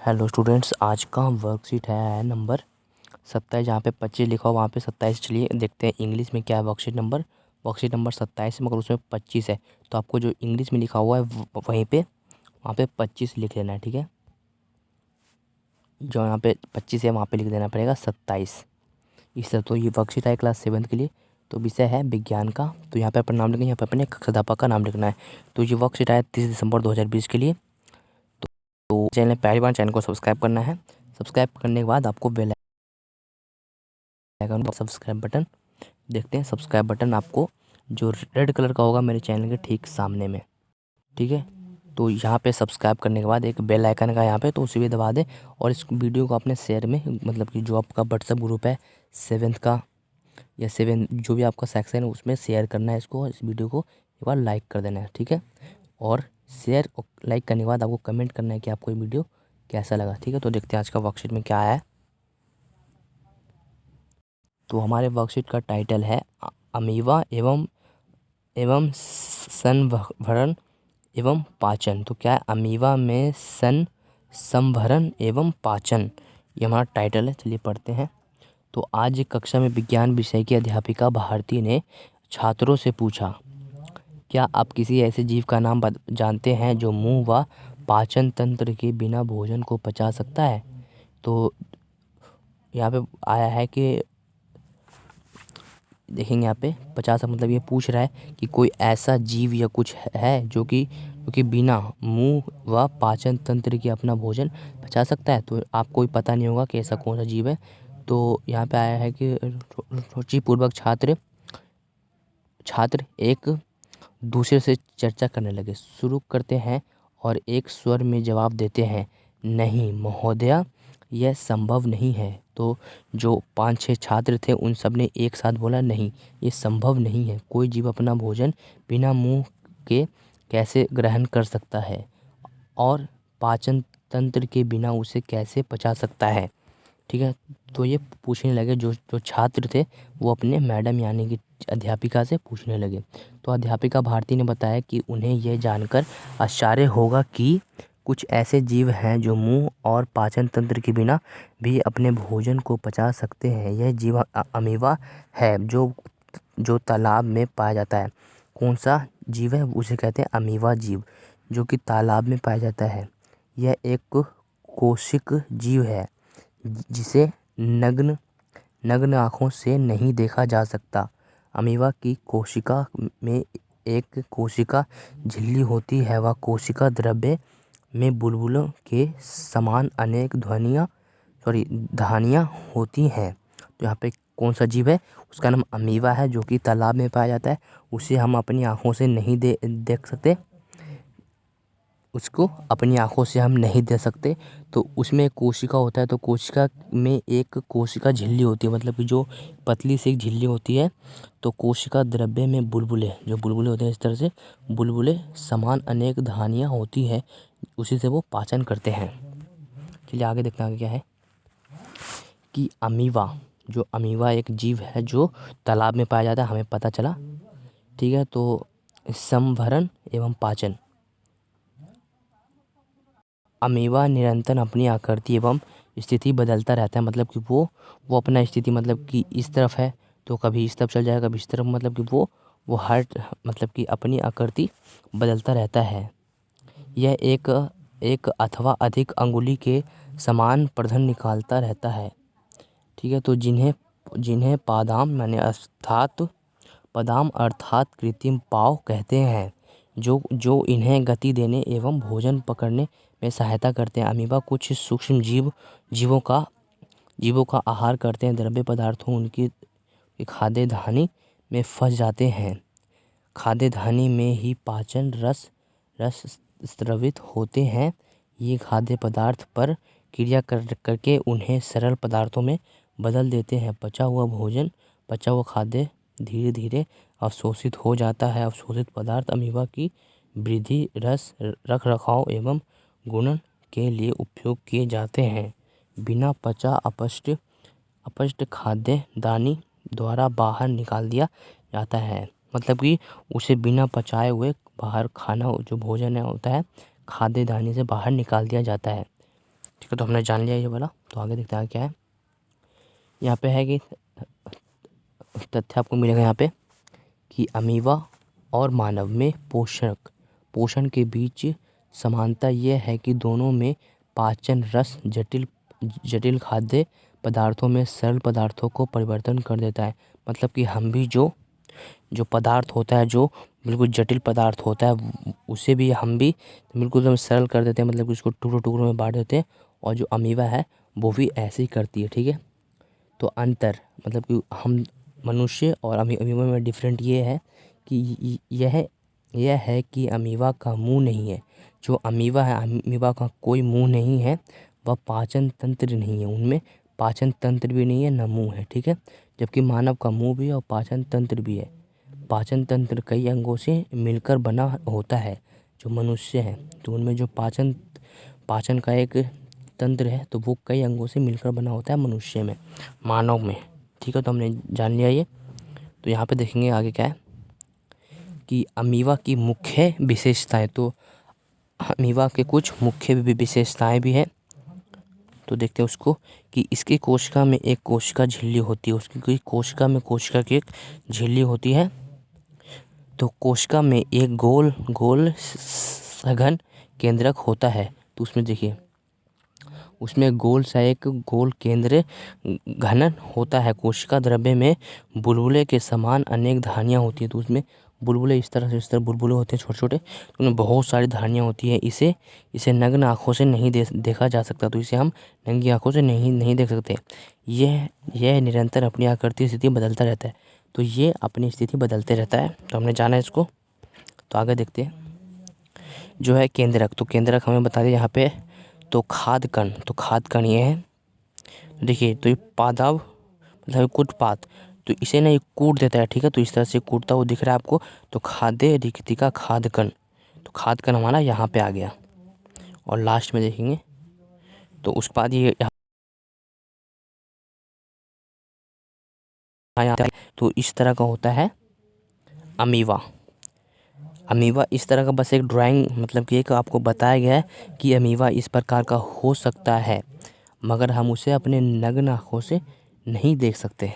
Hello students, आज का worksheet है नंबर 27। जहाँ पे 25 लिखा हो वहाँ पे 27। चलिए देखते हैं इंग्लिश में क्या है। वर्कशीट नंबर 27 मगर उसमें 25 है, तो आपको जो इंग्लिश में लिखा हुआ है वहीं पे वहाँ पे 25 लिख लेना है। ठीक है, जो यहाँ पे 25 है वहाँ पे लिख देना पड़ेगा 27। इस तरह तो ये वर्कशीट है क्लास 7 के लिए। तो विषय है विज्ञान का, तो यहाँ पे अपना नाम लिखेंगे, यहाँ पे अपने कक्षाध्यापक का नाम लिखना है। तो ये वर्कशीट है 30 दिसंबर 2020 के लिए। तो चैनल पहली बार, चैनल को सब्सक्राइब करना है। सब्सक्राइब करने के बाद आपको बेल आइकन, सब्सक्राइब बटन देखते हैं। सब्सक्राइब बटन आपको जो रेड कलर का होगा मेरे चैनल के ठीक सामने में। ठीक है, तो यहाँ पे सब्सक्राइब करने के बाद एक बेल आइकन का यहाँ पे, तो उसी भी दबा दें। और इस वीडियो को अपने शेयर में, मतलब कि जो आपका व्हाट्सएप ग्रुप है 7th का या 7 जो भी आपका सेक्शन है उसमें शेयर करना है इसको। इस वीडियो को एक बार लाइक कर देना है। ठीक है, और शेयर और लाइक करने के बाद आपको कमेंट करना है कि आपको ये वीडियो कैसा लगा। ठीक है, तो देखते हैं आज का वर्कशीट में क्या आया है। तो हमारे वर्कशीट का टाइटल है अमीबा एवं संभरण एवं पाचन। तो क्या है, अमीबा में संभरण एवं पाचन, ये हमारा टाइटल है। चलिए पढ़ते हैं। तो आज कक्षा में विज्ञान विषय की अध्यापिका भारती ने छात्रों से पूछा, क्या आप किसी ऐसे जीव का नाम जानते हैं जो मुंह व पाचन तंत्र के बिना भोजन को पचा सकता है। तो यहाँ पे आया है कि देखेंगे यहाँ पे 50 मतलब ये पूछ रहा है कि कोई ऐसा जीव या कुछ है जो कि बिना मुंह व पाचन तंत्र के अपना भोजन पचा सकता है। तो आपको भी पता नहीं होगा कि ऐसा कौन सा जीव है। तो यहाँ पे आया है कि रुचिपूर्वक छात्र एक दूसरे से चर्चा करने लगे। शुरू करते हैं और एक स्वर में जवाब देते हैं, नहीं महोदया, यह संभव नहीं है। तो जो 5-6 छात्र थे उन सब ने एक साथ बोला, नहीं ये संभव नहीं है। कोई जीव अपना भोजन बिना मुंह के कैसे ग्रहण कर सकता है और पाचन तंत्र के बिना उसे कैसे पचा सकता है। ठीक है, तो ये पूछने लगे, जो छात्र थे वो अपने मैडम यानी कि अध्यापिका से पूछने लगे। तो अध्यापिका भारती ने बताया कि उन्हें यह जानकर आश्चर्य होगा कि कुछ ऐसे जीव हैं जो मुंह और पाचन तंत्र के बिना भी अपने भोजन को पचा सकते हैं। यह जीव अमीबा है जो तालाब में पाया जाता है। कौन सा जीव है, उसे कहते हैं अमीबा जीव, जो कि तालाब में पाया जाता है। यह एक कोशिक जीव है जिसे नग्न आँखों से नहीं देखा जा सकता। अमीबा की कोशिका में एक कोशिका झिल्ली होती है। वह कोशिका द्रव्य में बुलबुलों के समान अनेक धानियाँ होती हैं। तो यहाँ पे कौन सा जीव है, उसका नाम अमीबा है, जो कि तालाब में पाया जाता है। उसे हम अपनी आँखों से नहीं देख सकते, उसको अपनी आँखों से हम नहीं देख सकते। तो उसमें एक कोशिका होता है, तो कोशिका में एक कोशिका झिल्ली होती है, मतलब कि जो पतली सी एक झिल्ली होती है। तो कोशिका द्रव्य में बुलबुले होते हैं, इस तरह से बुलबुले समान अनेक धानियाँ होती है, उसी से वो पाचन करते हैं। चलिए आगे देखते हैं आगे क्या है कि अमीबा एक जीव है जो तालाब में पाया जाता है, हमें पता चला। ठीक है, तो संभरण एवं पाचन। अमीबा निरंतर अपनी आकृति एवं स्थिति बदलता रहता है, मतलब कि वो अपना स्थिति, मतलब कि इस तरफ है तो कभी इस तरफ चल जाएगा, कभी इस तरफ, मतलब कि वो हर मतलब कि अपनी आकृति बदलता रहता है। यह एक अथवा अधिक अंगुली के समान प्रधन निकालता रहता है। ठीक है, तो जिन्हें पदाम अर्थात कृत्रिम पाँव कहते हैं, जो इन्हें गति देने एवं भोजन पकड़ने में सहायता करते हैं। अमीबा कुछ सूक्ष्म जीवों का आहार करते हैं। द्रव्य पदार्थों उनकी खाद्य धानी में फंस जाते हैं। खाद्य धानी में ही पाचन रस स्रावित होते हैं। ये खाद्य पदार्थ पर क्रिया करके उन्हें सरल पदार्थों में बदल देते हैं। पचा हुआ खाद्य धीरे धीरे अवशोषित हो जाता है। अवशोषित पदार्थ अमीबा की वृद्धि, रख रखाव एवं गुणन के लिए उपयोग किए जाते हैं। बिना पचा अपशिष्ट खाद्य दानी द्वारा बाहर निकाल दिया जाता है, मतलब कि उसे बिना पचाए हुए बाहर खाना जो भोजन है होता है खाद्य दानी से बाहर निकाल दिया जाता है। ठीक है, तो हमने जान लिया ये वाला। तो आगे देखते हैं क्या है। यहाँ पे है कि तथ्य आपको मिलेगा यहाँ पे कि अमीबा और मानव में पोषण के बीच समानता यह है कि दोनों में पाचन रस जटिल खाद्य पदार्थों में सरल पदार्थों को परिवर्तन कर देता है। मतलब कि हम भी जो पदार्थ होता है, जो बिल्कुल जटिल पदार्थ होता है, उसे भी हम भी बिल्कुल हम सरल कर देते हैं, मतलब कि उसको टुकड़ों में बांट देते हैं। और जो अमीबा है वो भी ऐसे ही करती है। ठीक है, तो अंतर मतलब कि हम मनुष्य और अमीबा में डिफरेंट ये है कि यह है कि अमीबा का मुंह नहीं है। जो अमीबा है, अमीबा का कोई मुंह नहीं है, वह पाचन तंत्र नहीं है, उनमें पाचन तंत्र भी नहीं है, न मुंह है। ठीक है, जबकि मानव का मुंह भी है और पाचन तंत्र भी है। पाचन तंत्र कई अंगों से मिलकर बना होता है। जो मनुष्य है तो उनमें जो पाचन का एक तंत्र है तो वो कई अंगों से मिलकर बना होता है मनुष्य में, मानव में। ठीक है, तो हमने जान लिया ये। तो यहाँ पे देखेंगे आगे क्या है कि अमीबा की मुख्य विशेषताएं। तो अमीबा के कुछ मुख्य विशेषताएं भी हैं। तो देखते हैं उसको कि इसकी कोशिका में एक कोशिका झिल्ली होती है। उसकी कोशिका की एक झिल्ली होती है। तो कोशिका में एक गोल सघन केंद्रक होता है। तो उसमें देखिए, उसमें गोल सा एक गोल केंद्र घनन होता है। कोशिका द्रव्य में बुलबुले के समान अनेक धानियाँ होती हैं। तो उसमें बुलबुले इस तरह बुलबुले होते हैं छोटे छोटे, तो उनमें बहुत सारी धानियाँ होती है। इसे नग्न आँखों से नहीं देखा जा सकता। तो इसे हम नंगी आँखों से नहीं देख सकते। यह निरंतर अपनी आकृति स्थिति बदलता रहता है। तो ये अपनी स्थिति बदलते रहता है। तो हमने जाना इसको। तो आगे देखते हैं जो है केंद्रक। तो केंद्रक हमें बता दें यहाँ पे। तो खाद्य कण ये है। देखिए, तो ये पादप मतलब कुटपात, तो इसे ना ये कूट देता है। ठीक है, तो इस तरह से कूटता हुआ दिख रहा है आपको। तो खाद्य रिक्तिका खाद्य कण, तो खाद्य कण हमारा यहाँ पे आ गया। और लास्ट में देखेंगे तो उसके बाद ये यहाँ, तो इस तरह का होता है अमीबा। इस तरह का बस एक ड्राइंग, मतलब कि एक आपको बताया गया है कि अमीबा इस प्रकार का हो सकता है, मगर हम उसे अपने नग्न आँखों से नहीं देख सकते।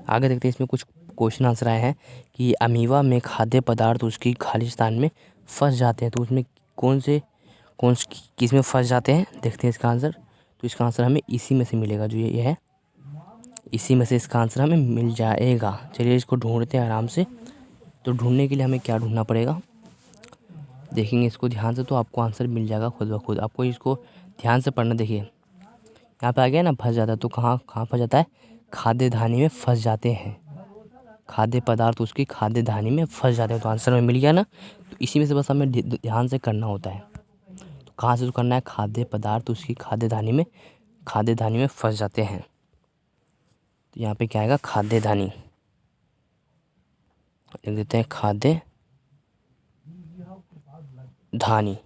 आगे देखते हैं इसमें कुछ क्वेश्चन आंसर आए हैं कि अमीबा में खाद्य पदार्थ उसकी खालिस्तान में फंस जाते हैं। तो उसमें किस में फंस जाते हैं, देखते हैं इसका आंसर। तो इसका आंसर हमें इसी में से मिलेगा, जो ये है, इसी में से इसका आंसर हमें मिल जाएगा। चलिए इसको ढूंढते हैं आराम से। तो ढूंढने के लिए हमें क्या ढूंढना पड़ेगा, देखेंगे इसको ध्यान से, तो आपको आंसर मिल जाएगा खुद ब खुद। आपको इसको ध्यान से पढ़ना। देखिए यहाँ पे आ गया ना, फंस जाता है। तो कहाँ फंस जाता है, खाद्य धानी में फंस जाते हैं। खाद्य पदार्थ उसकी खाद्य धानी में फंस जाते हैं। तो आंसर में मिल गया ना। तो इसी में से बस हमें ध्यान से करना होता है। तो कहाँ से तो करना है, खाद्य पदार्थ उसकी खाद्य धानी में फंस जाते हैं। तो यहाँ पे क्या आएगा, खाद्य धानी लिख देते हैं, खाद्य धानी।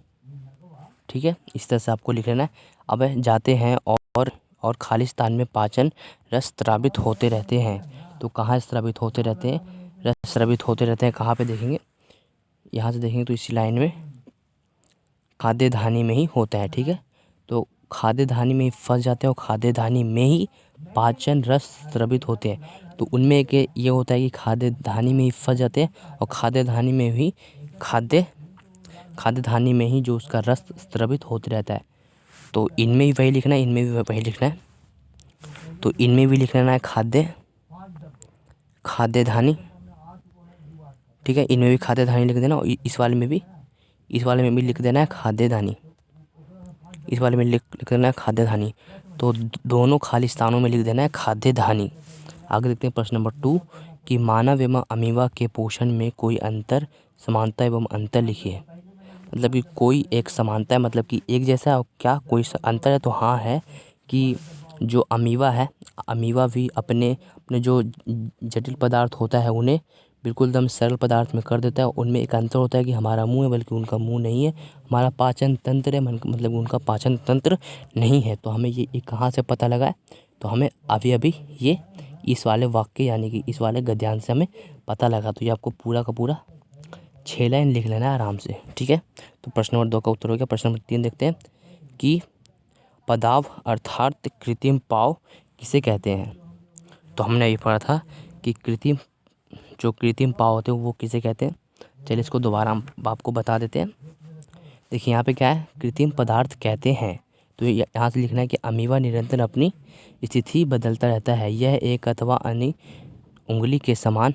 ठीक है, इस तरह से आपको लिख लेना है। अब जाते हैं और खालिस्तान में पाचन रस स्रावित होते रहते हैं। तो कहाँ स्रावित होते रहते हैं, रस स्रावित होते रहते हैं कहाँ पे, देखेंगे यहाँ से देखेंगे तो इसी लाइन में खाद्य धानी में ही होता है। ठीक है, तो खाद्य धानी में ही फंस जाते हैं और खाद्य धानी में ही पाचन रस स्रावित होते हैं। तो उनमें एक ये होता है कि खाद्य धानी में ही फंस जाते हैं और खाद्य धानी में ही खाद्य धानी में ही जो उसका रस स्रावित होते रहता है। तो इनमें भी वही लिखना है, इनमें भी वही लिखना है। तो इनमें भी लिख लेना है खाद्य धानी। ठीक है, इनमें भी खाद्य धानी लिख देना और इस वाले में भी लिख देना है खाद्य धानी। इस वाले में लिख देना है खाद्य धानी। तो दोनों खालिस्तानों में लिख देना है खाद्य धानी। आगे देखते हैं प्रश्न नंबर 2 कि मानव एवं अमीबा के पोषण में कोई अंतर, समानता एवं अंतर लिखिए। मतलब कि कोई एक समानता है, मतलब कि एक जैसा, और क्या कोई अंतर है, तो हाँ है कि जो अमीबा है, अमीबा भी अपने जो जटिल पदार्थ होता है उन्हें बिल्कुल एकदम सरल पदार्थ में कर देता है। उनमें एक अंतर होता है कि हमारा मुंह है, बल्कि उनका मुंह नहीं है। हमारा पाचन तंत्र है, मतलब उनका पाचन तंत्र नहीं है। तो हमें ये कहाँ से पता लगा है, तो हमें अभी ये इस वाले वाक्य यानी कि इस वाले गद्यांश से हमें पता लगा। तो ये आपको पूरा का पूरा 6 लाइन लिख लेना है आराम से। ठीक है, तो प्रश्न नंबर 2 का उत्तर हो गया। प्रश्न नंबर 3 देखते हैं कि पदाव अर्थात कृत्रिम पाव किसे कहते हैं? तो हमने ये पढ़ा था कि कृत्रिम पाव होते हैं वो किसे कहते हैं। चलिए इसको दोबारा हम आपको बता देते हैं। देखिए यहाँ पे क्या है, कृत्रिम पदार्थ कहते हैं। तो यहाँ से लिखना है कि अमीबा निरंतर अपनी स्थिति बदलता रहता है। यह एक अथवा अन्य उंगली के समान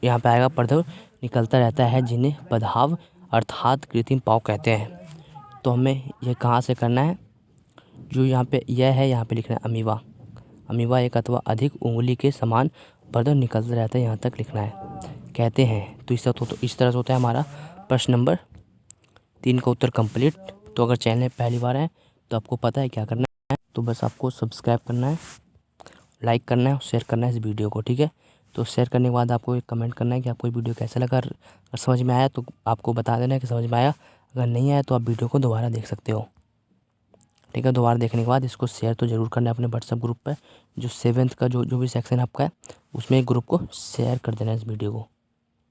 यहाँ पे आएगा पदार्थ निकलता रहता है, जिन्हें पदाव अर्थात कृत्रिम पाव कहते हैं। तो हमें यह कहाँ से करना है, जो यहाँ पे यह है यहाँ पे लिखना है अमीबा। अमीबा एक अथवा अधिक उंगली के समान पदार्थ निकलता रहता है, यहाँ तक लिखना है कहते हैं। तो इस तरह से होता है हमारा प्रश्न नंबर 3 का उत्तर कंप्लीट। तो अगर चैनल में पहली बार है तो आपको पता है क्या करना है, तो बस आपको सब्सक्राइब करना है, लाइक करना है और शेयर करना है इस वीडियो को, ठीक है। तो शेयर करने के बाद आपको एक कमेंट करना है कि आपको ये वीडियो कैसा लगा। अगर समझ में आया तो आपको बता देना है कि समझ में आया। अगर नहीं आया तो आप वीडियो को दोबारा देख सकते हो, ठीक है। दोबारा देखने के बाद इसको शेयर तो ज़रूर करना है अपने व्हाट्सएप ग्रुप पर। जो 7th का जो भी सेक्शन आपका है उसमें एक ग्रुप को शेयर कर देना है इस वीडियो को।